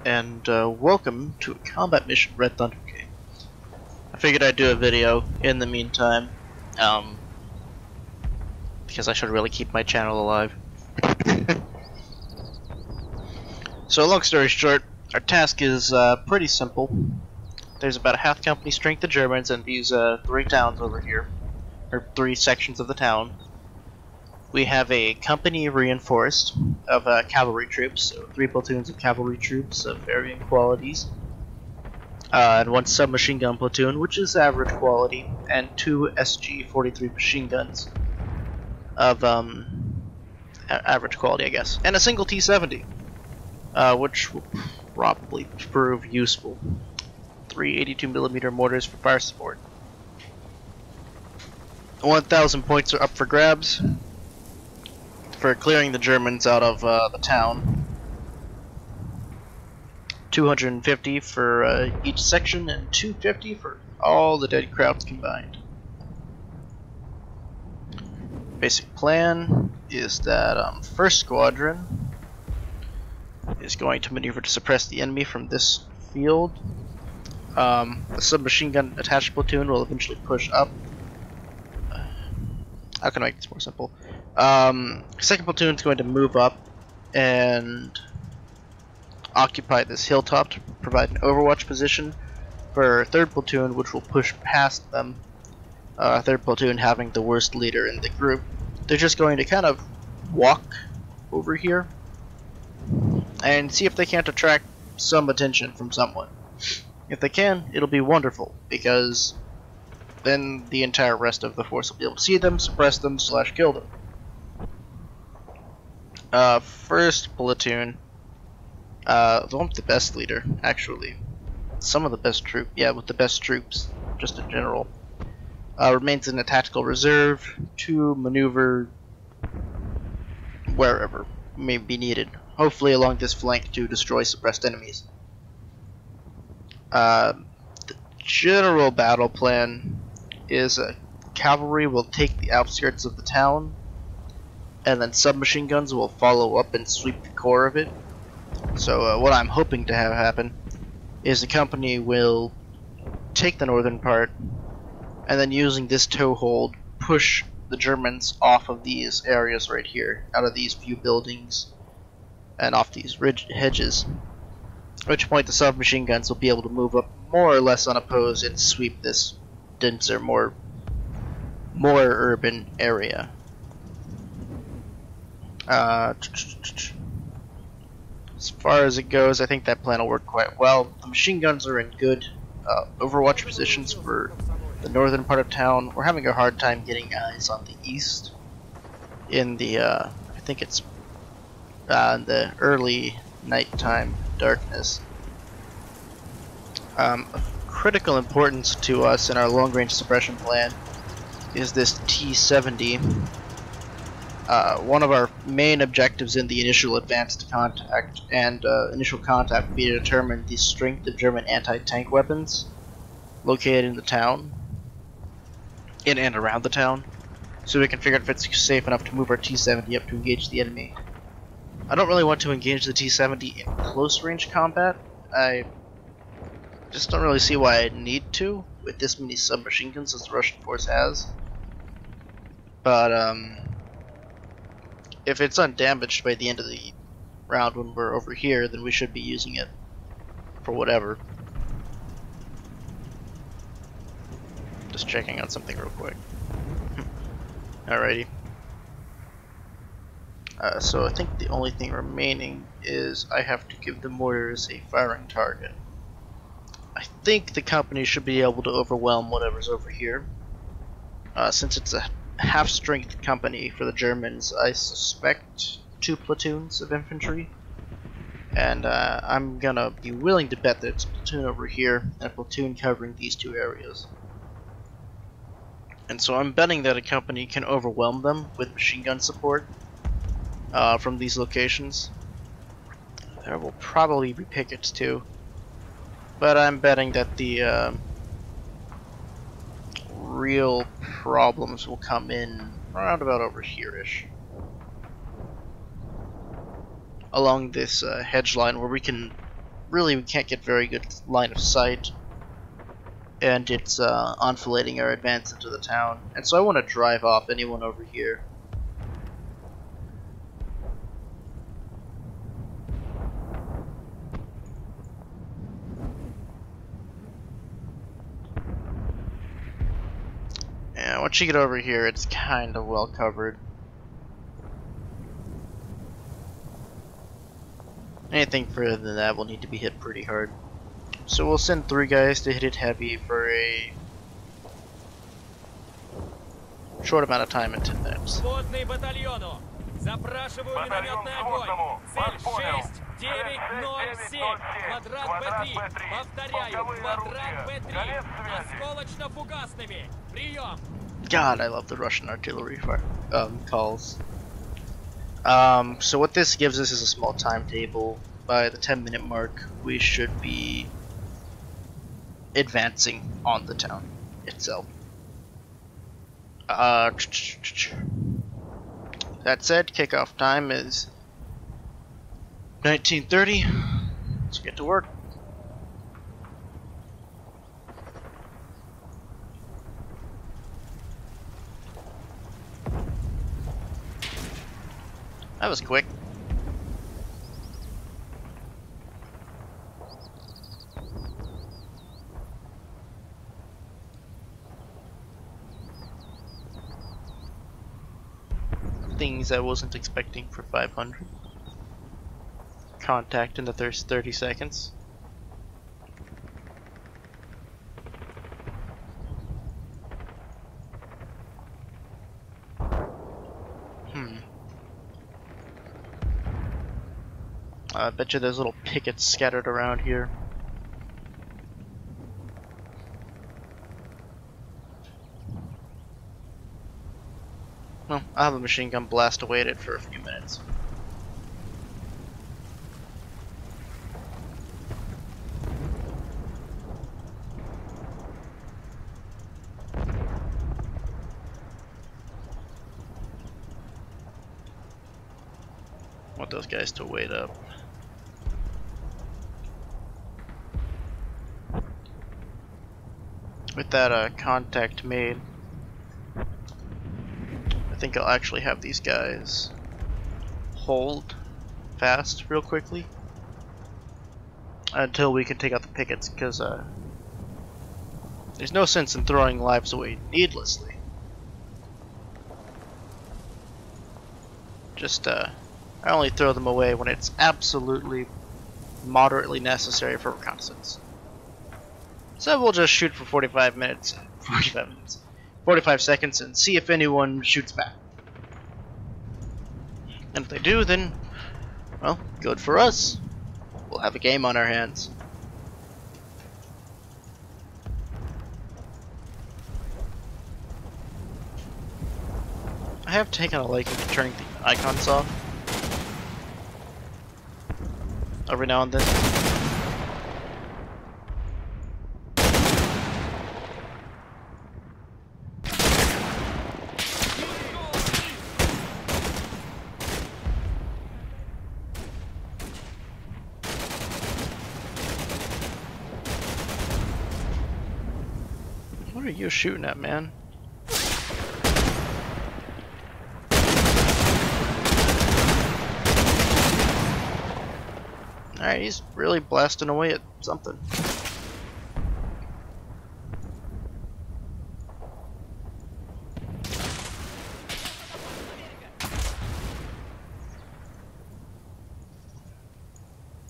and welcome to a combat mission Red Thunder-Unblocking. I figured I'd do a video in the meantime, because I should really keep my channel alive. So long story short, our task is pretty simple. There's about a half company strength of Germans in these three towns over here, or three sections of the town. We have a company reinforced of cavalry troops, so 3 platoons of cavalry troops of varying qualities, and 1 submachine gun platoon, which is average quality, and 2 SG-43 machine guns of average quality, I guess, and a single T-70, which will probably prove useful. 3 82mm mortars for fire support. 1,000 points are up for grabs for clearing the Germans out of the town. 250 for each section, and 250 for all the dead crowds combined. Basic plan is that first squadron is going to maneuver to suppress the enemy from this field. The submachine gun attached platoon will eventually push up. How can I make this more simple? Second platoon is going to move up and occupy this hilltop to provide an overwatch position for third platoon, which will push past them. Third platoon having the worst leader in the group. They're just going to kind of walk over here and see if they can't attract some attention from someone. If they can, it'll be wonderful, because then the entire rest of the force will be able to see them, suppress them, / kill them. First platoon, the one with the best leader, actually. Some of the best troops, yeah, with the best troops, just in general. Remains in a tactical reserve to maneuver wherever may be needed. Hopefully along this flank to destroy suppressed enemies. The general battle plan is cavalry will take the outskirts of the town, and then submachine guns will follow up and sweep the core of it. So what I'm hoping to have happen is the company will take the northern part, and then using this toehold push the Germans off of these areas right here, out of these few buildings and off these hedges. At which point the submachine guns will be able to move up more or less unopposed and sweep this denser, more urban area. As far as it goes, I think that plan will work quite well. The machine guns are in good overwatch positions for the northern part of town. We're having a hard time getting eyes on the east in the I think it's in the early nighttime darkness. Of critical importance to us in our long-range suppression plan is this T-70. One of our main objectives in the initial advanced contact and initial contact would be to determine the strength of German anti-tank weapons located in the town, in and around the town, so we can figure out if it's safe enough to move our T-70 up to engage the enemy. I don't really want to engage the T-70 in close range combat. I just don't really see why I need to with this many submachine guns as the Russian force has. But if it's undamaged by the end of the round when we're over here, then we should be using it for whatever. Just checking on something real quick. Alrighty. So I think the only thing remaining is I have to give the mortars a firing target. I think the company should be able to overwhelm whatever's over here. Since it's a half-strength company for the Germans, I suspect 2 platoons of infantry. And I'm gonna be willing to bet that it's a platoon over here and a platoon covering these 2 areas. And so I'm betting that a company can overwhelm them with machine gun support from these locations. There will probably be pickets too, but I'm betting that the real problems will come in around about over here-ish. along this hedge line where we can really we can't get very good line of sight, and it's enfilading our advance into the town. And so I want to drive off anyone over here. Yeah, once you get over here, it's kind of well covered. Anything further than that will need to be hit pretty hard. So we'll send 3 guys to hit it heavy for a short amount of time in 10 minutes. God, I love the Russian artillery fire calls. So what this gives us is a small timetable. By the 10-minute mark, we should be advancing on the town itself. That said, kickoff time is 19:30. Let's get to work. That was quick. Things I wasn't expecting for 500. Contact in the first 30 seconds. I bet you there's little pickets scattered around here. Well, I'll have a machine gun blast away at it for a few minutes. Want those guys to wait up. With that contact made, I think I'll actually have these guys hold fast real quickly until we can take out the pickets, because there's no sense in throwing lives away needlessly. Just I only throw them away when it's absolutely moderately necessary for reconnaissance. So we'll just shoot for 45 seconds and see if anyone shoots back. And if they do, then, well, good for us. We'll have a game on our hands. I have taken a liking to turning the icons off every now and then. What are you shooting at, man? Alright, he's really blasting away at something.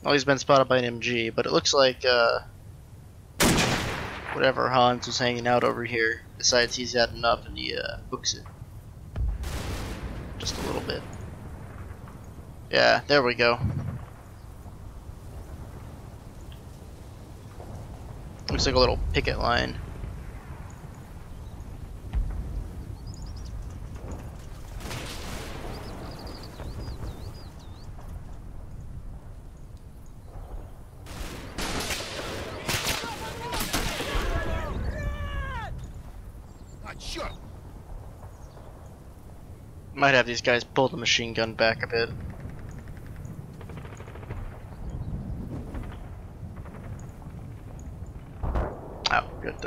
Well, he's been spotted by an MG, but it looks like whatever Hans was hanging out over here decides he's had enough and he hooks it. Just a little bit. Yeah, there we go. Looks like a little picket line. Might have these guys pull the machine gun back a bit. good.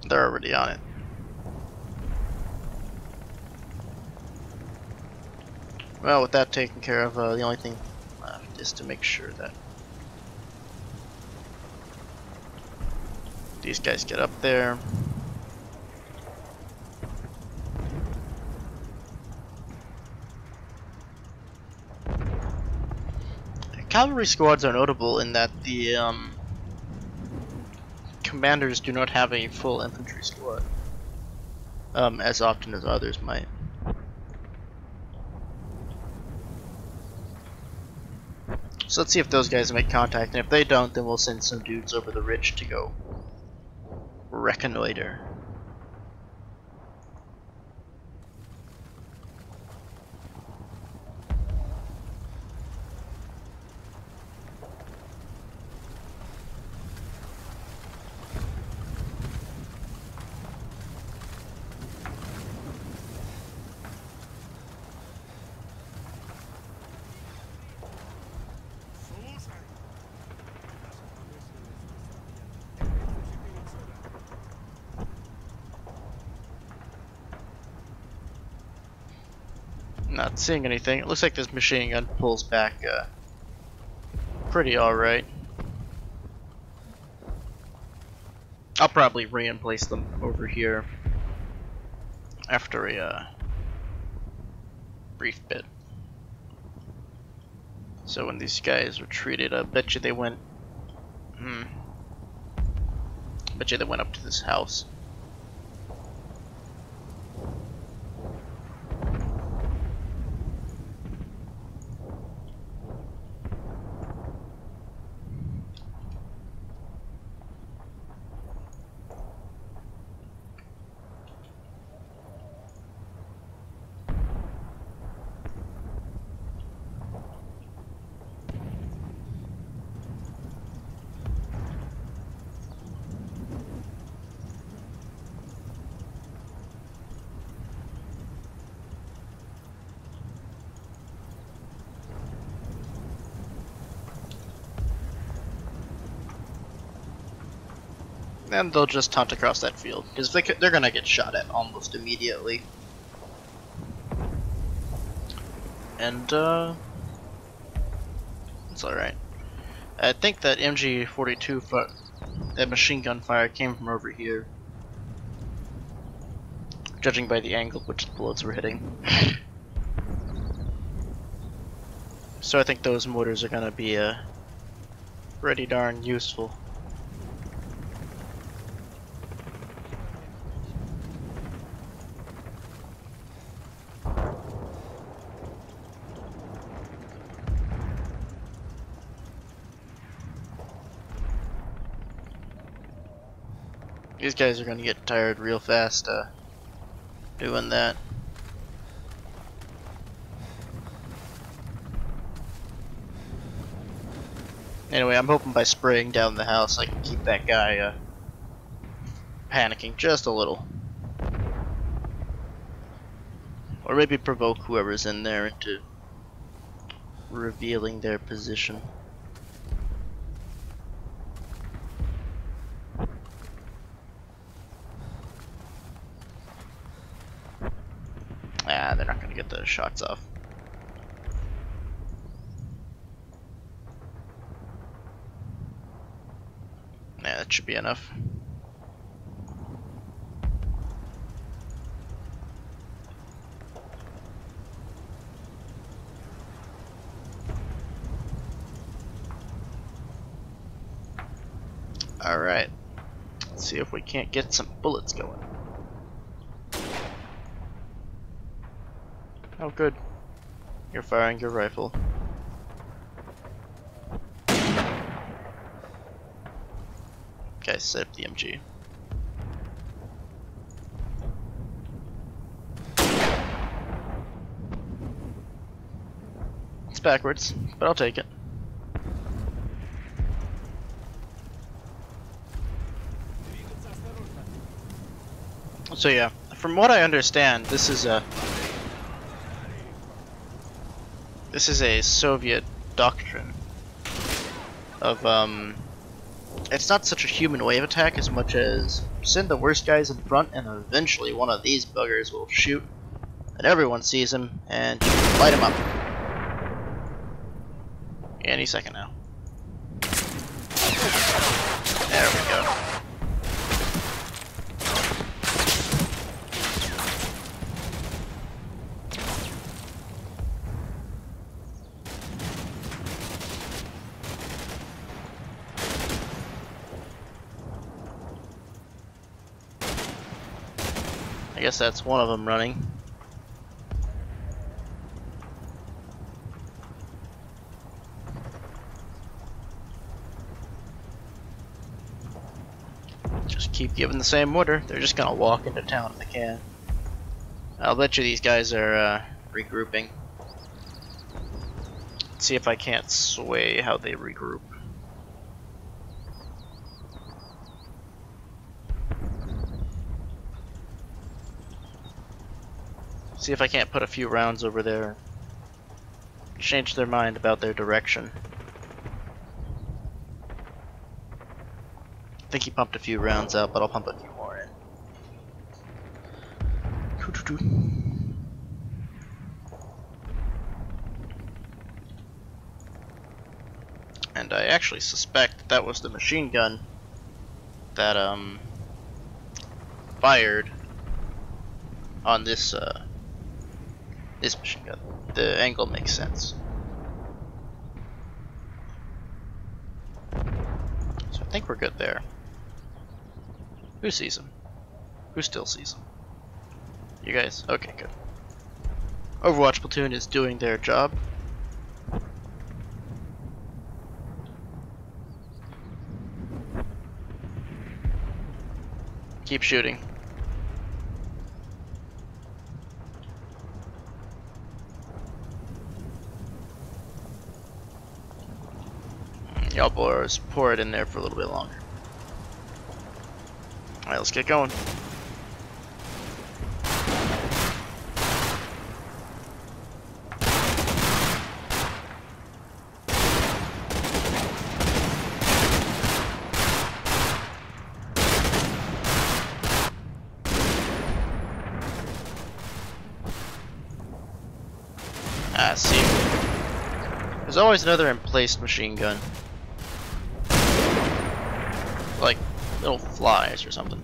They're already on it. Well, with that taken care of, the only thing left is to make sure that these guys get up there. Cavalry squads are notable in that the commanders do not have a full infantry squad as often as others might. So let's see if those guys make contact, and if they don't, then we'll send some dudes over the ridge to go reconnoiter. Not seeing anything. It looks like this machine gun pulls back pretty alright. I'll probably re-emplace them over here after a brief bit. So when these guys retreated, I bet you they went bet you they went up to this house. And they'll just hunt across that field, because they're gonna get shot at almost immediately. And, it's alright. I think that MG42, that machine gun fire came from over here. Judging by the angle which the bullets were hitting. So I think those mortars are gonna be, pretty darn useful. These guys are gonna get tired real fast doing that. Anyway, I'm hoping by spraying down the house I can keep that guy panicking just a little. Or maybe provoke whoever's in there into revealing their position. Ah, they're not gonna get the shots off. Yeah, that should be enough. Alright. Let's see if we can't get some bullets going. Oh, good. You're firing your rifle. Okay, set up the MG. It's backwards, but I'll take it. So yeah, from what I understand, this is a Soviet doctrine of it's not such a human wave attack as much as send the worst guys in front, and eventually one of these buggers will shoot, and everyone sees him, and light him up. Any second now. There we go. I guess that's one of them running. Just keep giving the same order. They're just gonna walk into town if they can. I'll bet you these guys are regrouping. Let's see if I can't sway how they regroup. See if I can't put a few rounds over there. Change their mind about their direction. I think he pumped a few rounds out, but I'll pump a few more in. And I actually suspect that was the machine gun that fired on this this machine gun. The angle makes sense. So I think we're good there. Who sees him? Who still sees him? You guys? Okay, good. Overwatch platoon is doing their job. Keep shooting. Y'all boys pour it in there for a little bit longer. Alright, let's get going. Ah, see. There's always another emplaced machine gun. Like little flies or something.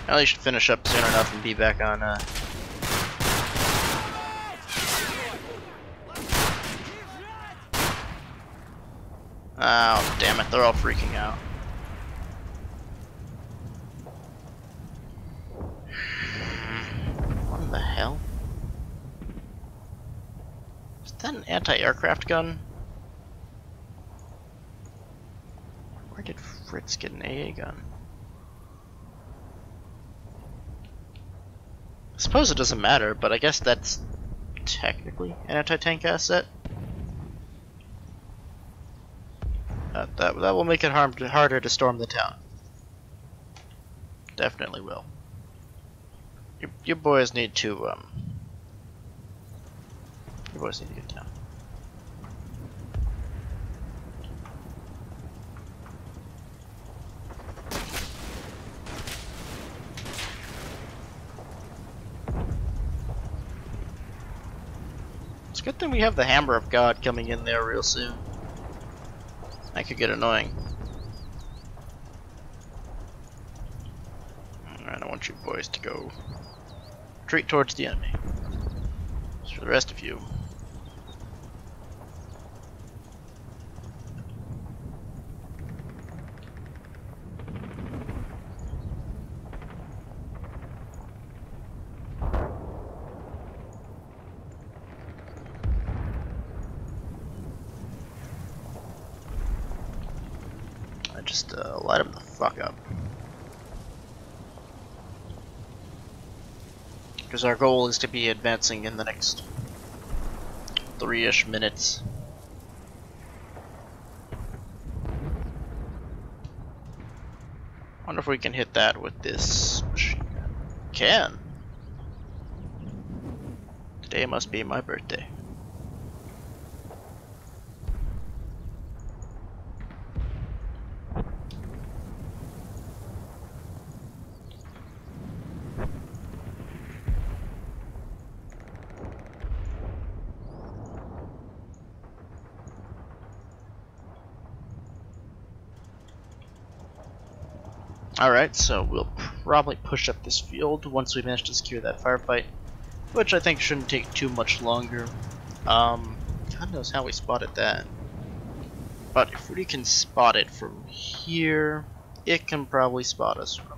Well, you should finish up soon enough and be back on Oh, damn it, they're all freaking out. What the hell? Is that an anti-aircraft gun? Where did Fritz get an AA gun? I suppose it doesn't matter, but I guess that's technically an anti-tank asset. That will make it harder to storm the town. Definitely will. You boys need to you boys need to get down. It's a good thing we have the Hammer of God coming in there real soon. That could get annoying. Alright, I want you boys to go retreat towards the enemy. As for the rest of you, just light them the fuck up. Because our goal is to be advancing in the next 3-ish minutes. Wonder if we can hit that with this machine gun. Can. Today must be my birthday. Alright, so we'll probably push up this field once we manage to secure that firefight, which I think shouldn't take too much longer. God knows how we spotted that. But if we can spot it from here, it can probably spot us from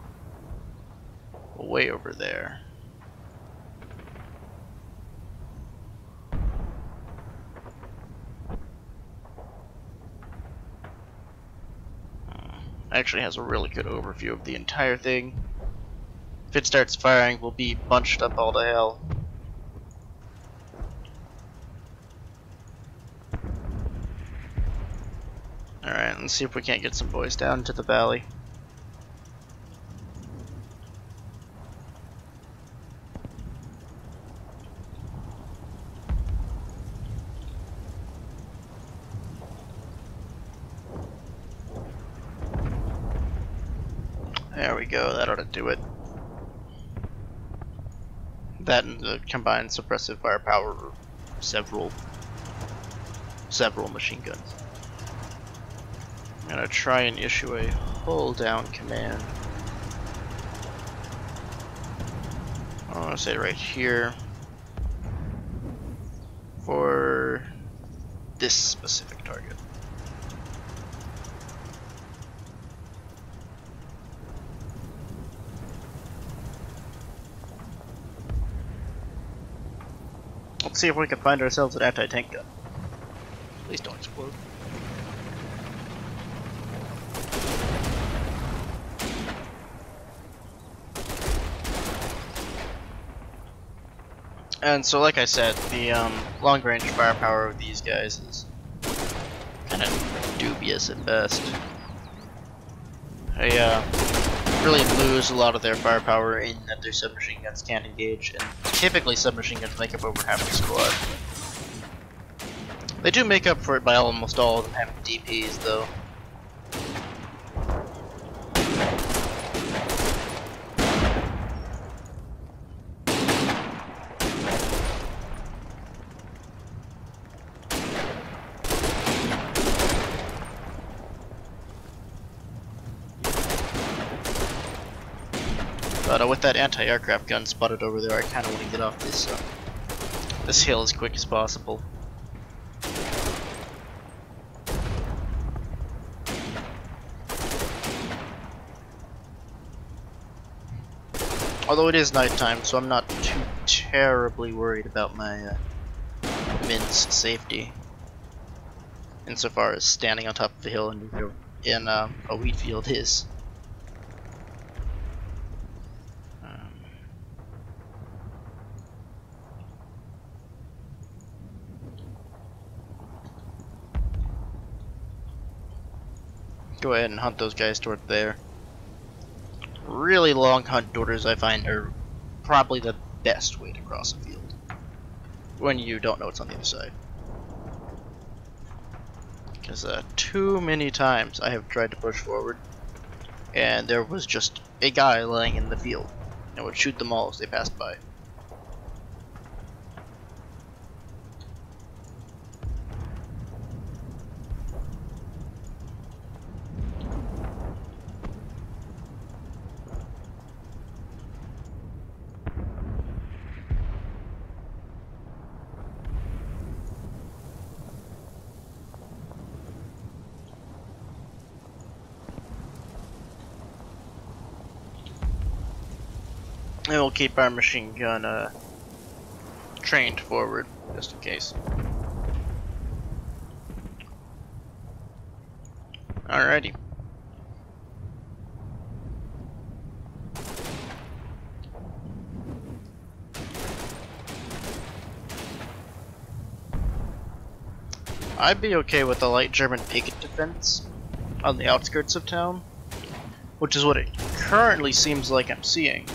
way over there. Actually has a really good overview of the entire thing. If it starts firing, we'll be bunched up all to hell. Alright, let's see if we can't get some boys down to the valley. There we go, that ought to do it. That and the combined suppressive firepower of several machine guns. I'm gonna try and issue a hold down command. I want to say right here for this specific target. Let's see if we can find ourselves an anti-tank gun. Please don't explode. And so, like I said, the long-range firepower of these guys is kind of dubious at best. They really lose a lot of their firepower in that their submachine guns can't engage, and typically submachine guns make up over half the squad. They do make up for it by almost all of them having DPs, though. But with that anti-aircraft gun spotted over there, I kind of want to get off this hill as quick as possible. Although it is nighttime, so I'm not too terribly worried about my men's safety. Insofar as standing on top of the hill in a wheat field is. Go ahead and hunt those guys toward there. Really long hunt orders I find are probably the best way to cross a field when you don't know what's on the other side. Because too many times I have tried to push forward and there was just a guy laying in the field and would shoot them all as they passed by. And we'll keep our machine gun trained forward, just in case. Alrighty. I'd be okay with a light German picket defense on the outskirts of town, which is what it currently seems like I'm seeing.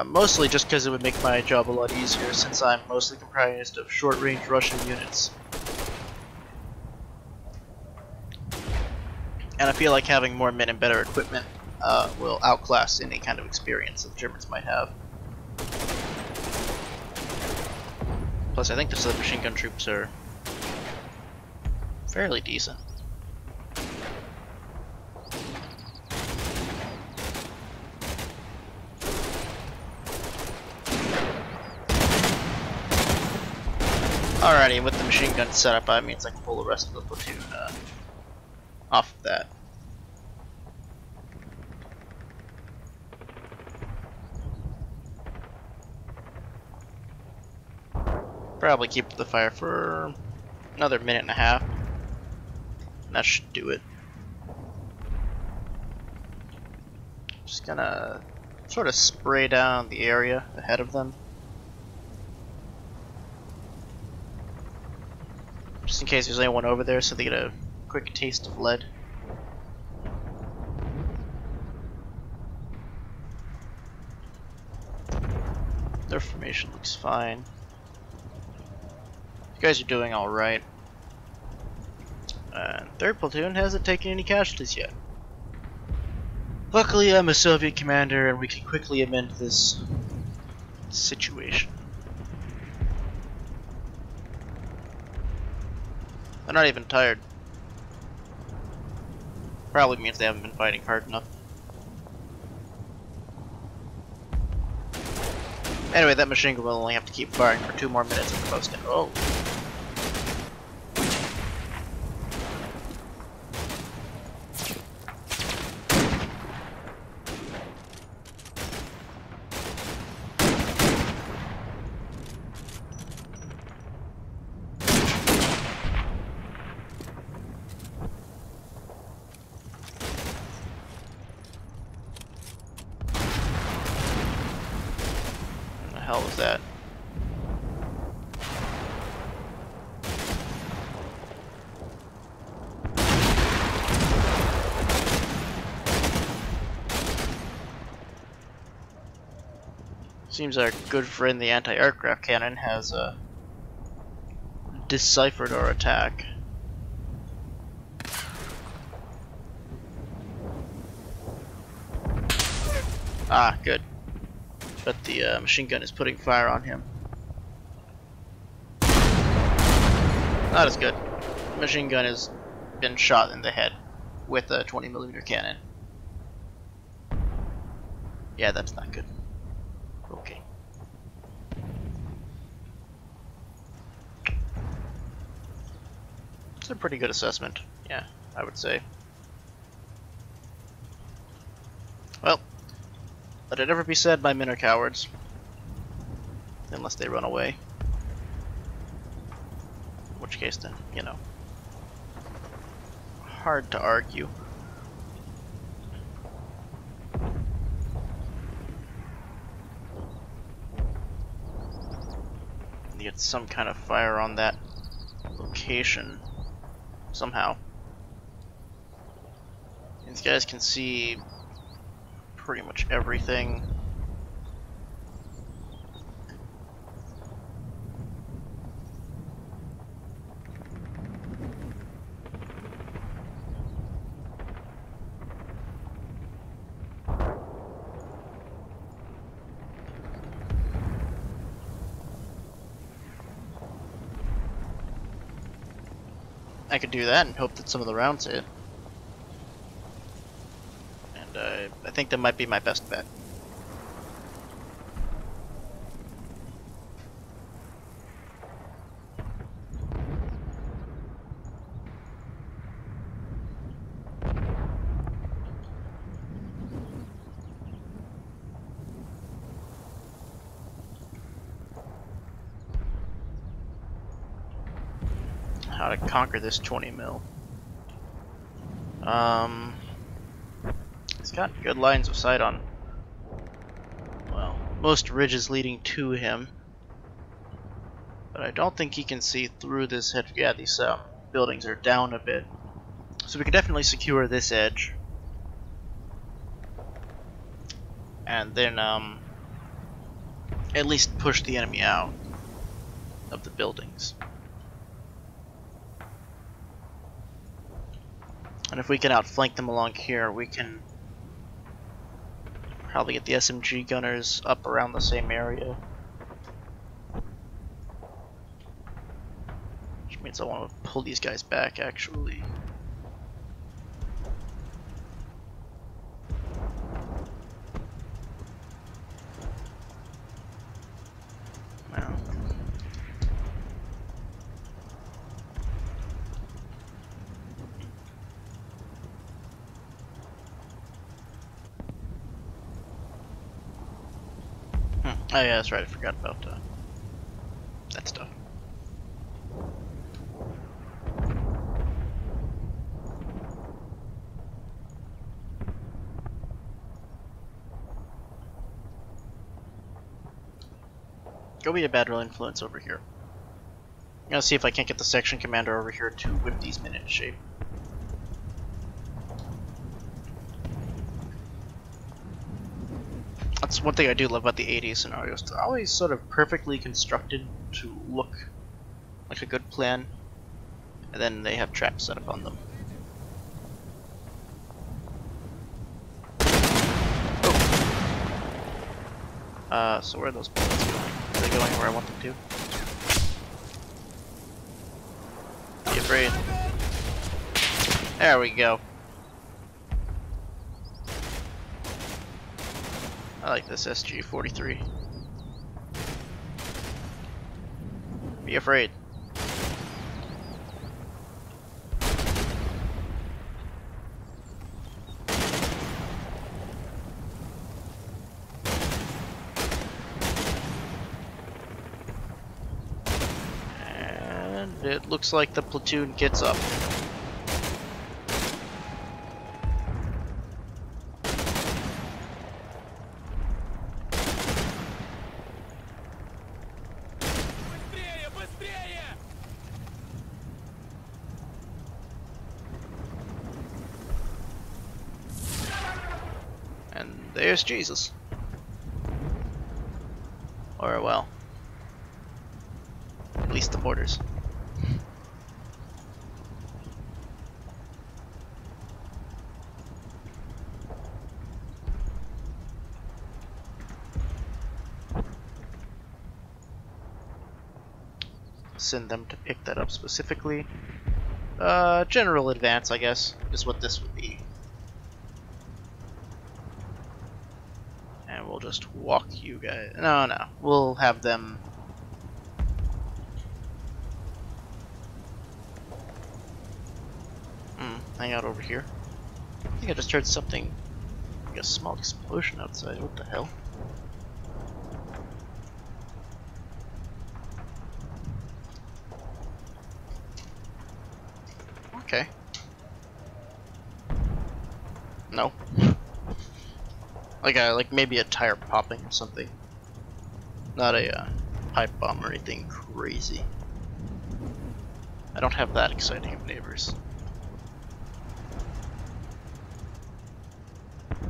Mostly just because it would make my job a lot easier, since I'm mostly comprised of short-range Russian units. And I feel like having more men and better equipment will outclass any kind of experience that the Germans might have. Plus, I think the submachine gun troops are fairly decent. Alrighty, with the machine gun set up, that means I can pull the rest of the platoon off of that. Probably keep the fire for another minute and a half. And that should do it. Just gonna sort of spray down the area ahead of them. Just in case there's anyone over there so they get a quick taste of lead. Their formation looks fine. You guys are doing alright. Third platoon hasn't taken any casualties yet. Luckily I'm a Soviet commander and we can quickly amend this situation. They're not even tired. Probably means they haven't been fighting hard enough. Anyway, that machine gun will only have to keep firing for 2 more minutes at the most. Oh. What the hell was that? Seems our good friend the anti-aircraft cannon has deciphered our attack. Ah, good. But the machine gun is putting fire on him. Not as good. The machine gun has been shot in the head with a 20mm cannon. Yeah, that's not good. Okay. It's a pretty good assessment, yeah, I would say. Well, let it ever be said my men are cowards. Unless they run away. In which case then, you know. Hard to argue. Get some kind of fire on that location somehow. These guys can see pretty much everything. I could do that and hope that some of the rounds hit. And I think that might be my best bet. How to conquer this 20mm. He's got good lines of sight on, well, most ridges leading to him, but I don't think he can see through this hedge. Yeah, these buildings are down a bit, so we can definitely secure this edge, and then at least push the enemy out of the buildings. And if we can outflank them along here, we can probably get the SMG gunners up around the same area. Which means I want to pull these guys back, actually. Now, Oh yeah, that's right. I forgot about that stuff. Go be a bad real influence over here. I'm gonna see if I can't get the section commander over here to whip these men into shape. That's one thing I do love about the 80s scenarios. They're always sort of perfectly constructed to look like a good plan, and then they have traps set up on them. Oh. So where are those bullets going? Are they going where I want them to? Be afraid. There we go. I like this SG-43. Be afraid. And it looks like the platoon gets up. And there's Jesus. Or, well, at least the borders. Send them to pick that up specifically. General advance, I guess, is what this would be. And we'll just walk you guys. No, we'll have them. Hang out over here. I think I just heard something, like a small explosion outside. What the hell? Okay. No. Like maybe a tire popping or something. Not a pipe bomb or anything crazy. I don't have that exciting of neighbors.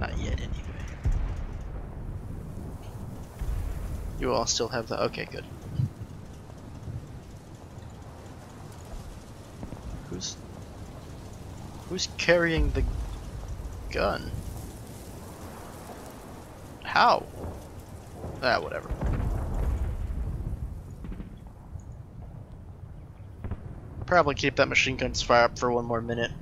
Not yet, anyway. You all still have that? Okay, good. Who's carrying the gun? How? Ah, whatever. Probably keep that machine gun's fire up for one more minute.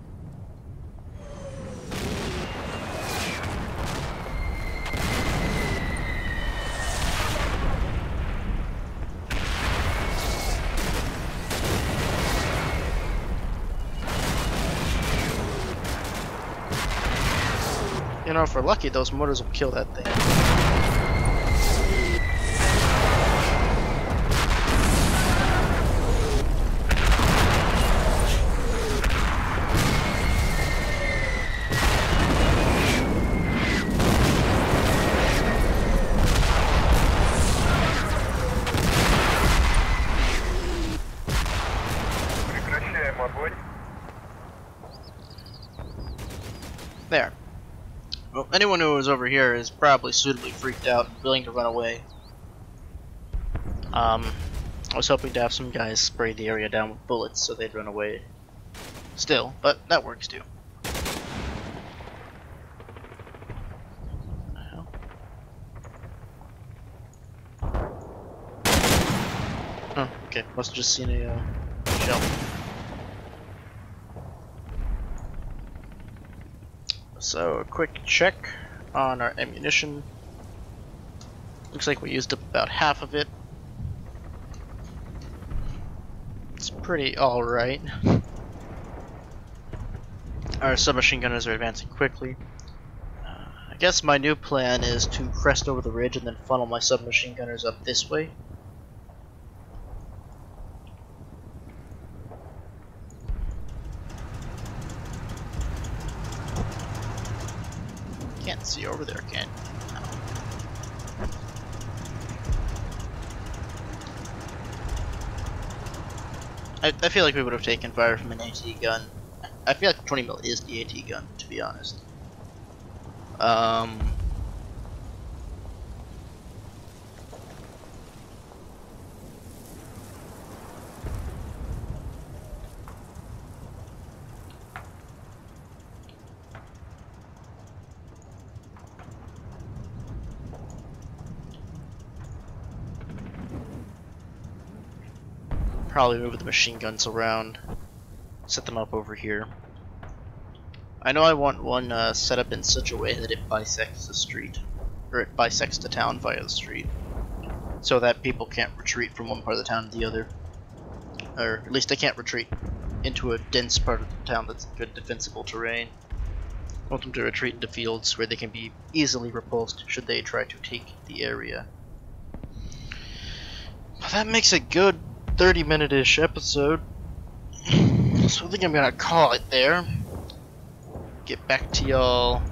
You know, if we're lucky, those mortars will kill that thing. There. Well, anyone who was over here is probably suitably freaked out and willing to run away. I was hoping to have some guys spray the area down with bullets so they'd run away still, but that works too. What the hell? Oh, okay. Must have just seen a shell. So, a quick check on our ammunition. Looks like we used up about half of it. It's pretty alright. Our submachine gunners are advancing quickly. I guess my new plan is to crest over the ridge and then funnel my submachine gunners up this way. Can't see over there, can't you? I feel like we would have taken fire from an AT gun. I feel like 20 mil is the AT gun, to be honest. Probably move the machine guns around, set them up over here. I know I want one set up in such a way that it bisects the street, or it bisects the town via the street, so that people can't retreat from one part of the town to the other, or at least they can't retreat into a dense part of the town that's good defensible terrain. I want them to retreat into fields where they can be easily repulsed should they try to take the area. Well, that makes a good 30-minute-ish episode, so I think I'm gonna call it there. Get back to y'all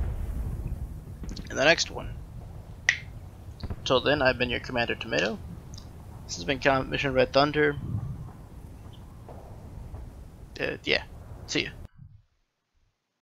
in the next one. Until then, I've been your Commander Tomato. This has been Combat Mission Red Thunder. Yeah, see ya.